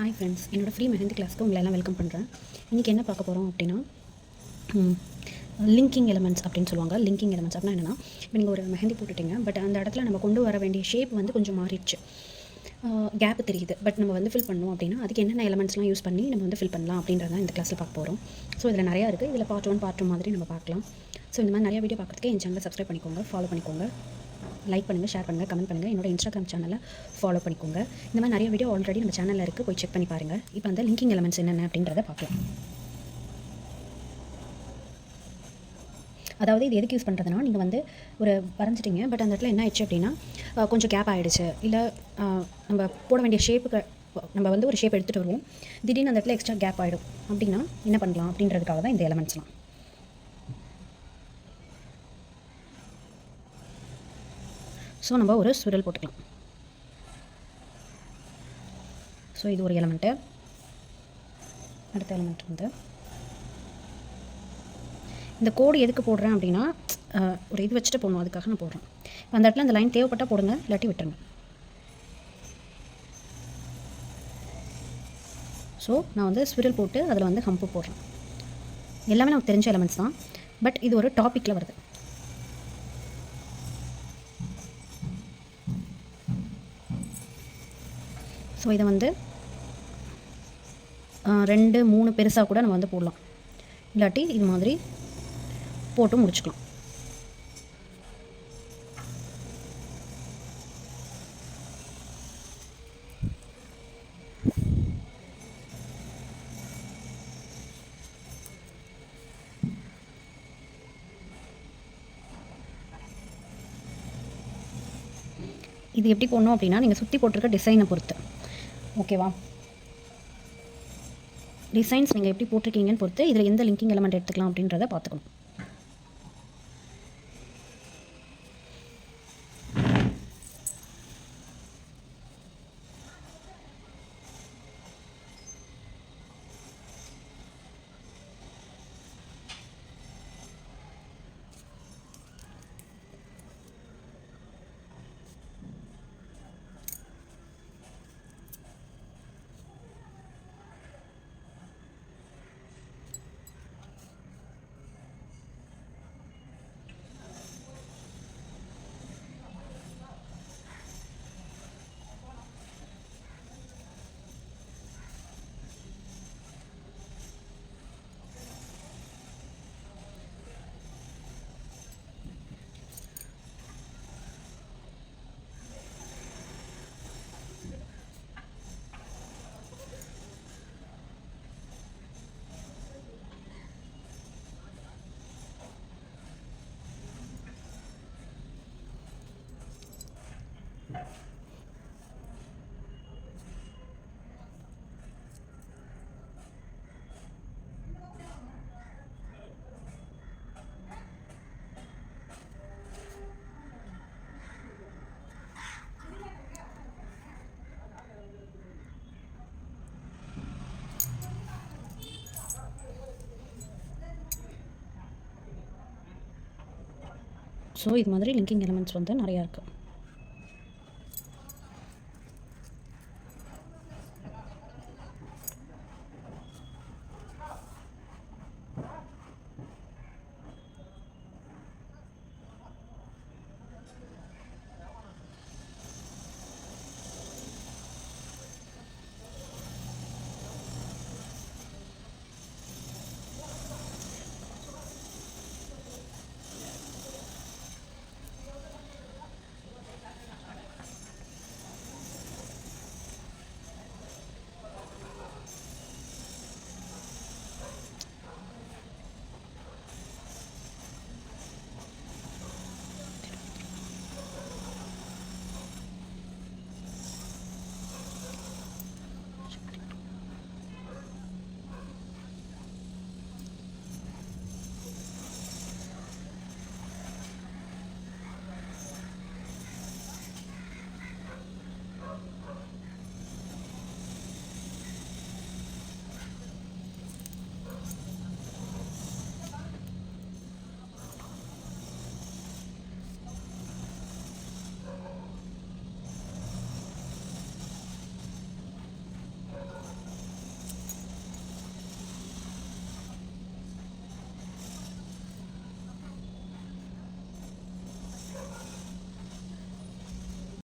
Hi friends, என்னோடய free mehndi கிளாஸ்க்கு உங்களை எல்லாம் வெல்கம் பண்ணுறேன். இன்றைக்கி என்ன பார்க்க போகிறோம் அப்படின்னா, லிங்கிங் எலமெண்ட்ஸ் அப்படின்னு சொல்லுவாங்க. லிங்கிங் எலமெண்ட்ஸ் அப்படின்னா என்னென்னா, இப்போ நீங்கள் ஒரு மெஹந்தி போட்டுட்டீங்க, பட் அந்த இடத்துல நம்ம கொண்டு வர வேண்டிய ஷேப் வந்து கொஞ்சம் மாறிடுச்சு. கேப் தெரியுது, பட் நம்ம வந்து ஃபில் பண்ணோம் அப்படின்னா அதுக்கு என்னென்ன எலமெண்ட்ஸ்லாம் யூஸ் பண்ணி நம்ம வந்து ஃபில் பண்ணலாம் அப்படின்றத இந்த கிளாஸில் பார்க்க போகிறோம். ஸோ இதில் நிறையா இருக்குது. இதில் பார்ட் 1 பார்ட் 2 மாதிரி நம்ம பார்க்கலாம். ஸோ இந்த மாதிரி நிறைய வீடியோ பார்க்குறதுக்கு என் சேனலை சப்ஸ்கிரைப் பண்ணிக்கோங்க, ஃபாலோ பண்ணிக்கோங்க, லைக் பண்ணுங்கள், ஷேர் பண்ணுங்கள், கமெண்ட் பண்ணுங்கள். என்னோட இன்ஸ்டாகிராம் சேனலை ஃபாலோ பண்ணிக்கோங்க. இந்த மாதிரி நிறைய வீடியோ ஆல்ரெடி நம்ம சேனலில் இருக்குது, போய் செக் பண்ணி பாருங்கள். இப்போ அந்த லிங்கிங் எலமெண்ட்ஸ் என்னென்ன அப்படின்றத பார்க்கலாம். அதாவது இது எதுக்கு யூஸ் பண்ணுறதுனா, நீங்கள் வந்து ஒரு வரைஞ்சிட்டிங்க, பட் அந்த இடத்துல என்ன ஆயிடுச்சு அப்படின்னா கொஞ்சம் கேப் ஆகிடுச்சு, இல்லை நம்ம போட வேண்டிய ஷேப்புக்கு நம்ம வந்து ஒரு ஷேப் எடுத்துகிட்டு வருவோம், திடீர்னு அந்த இடத்துல எக்ஸ்ட்ரா கேப் ஆகிடும். அப்படின்னா என்ன பண்ணலாம் அப்படின்றதுக்காக தான் இந்த எலமெண்ட்ஸ்லாம். ஸோ நம்ம ஒரு சுரல் போட்டுக்கலாம். ஸோ இது ஒரு எலமெண்ட்டு. அடுத்த எலமெண்ட் வந்து இந்த கோடு எதுக்கு போடுறேன் அப்படின்னா, ஒரு இது வச்சுட்டு போடணும், அதுக்காக நான் போடுறேன். அந்த இடத்துல அந்த லைன் தேவைப்பட்டால் போடுங்க, இல்லாட்டி விட்டுருங்க. ஸோ நான் வந்து ஸ்விரல் போட்டு அதில் வந்து ஹம்பு போடுறேன். எல்லாமே நமக்கு தெரிஞ்ச எலமெண்ட்ஸ் தான், பட் இது ஒரு டாப்பிக்கில் வருது. ஸோ இதை வந்து 2 3 பெருசாக கூட நம்ம வந்து போடலாம், இல்லாட்டி இது மாதிரி போட்டு முடிச்சுக்கலாம். இது எப்படி போடணும் அப்படின்னா, நீங்கள் சுற்றி போட்டிருக்க டிசைனை பொறுத்து, ஓகேவா? டிசைன்ஸ் நீங்கள் எப்படி போட்டிருக்கீங்கன்னு பொறுத்து இதில் எந்த லிங்கிங் எலமெண்ட் எடுத்துக்கலாம் அப்படின்றத பார்த்துக்கணும். ஸோ இது மாதிரி லிங்கிங் எலமெண்ட்ஸ் வந்து நிறையா இருக்குது.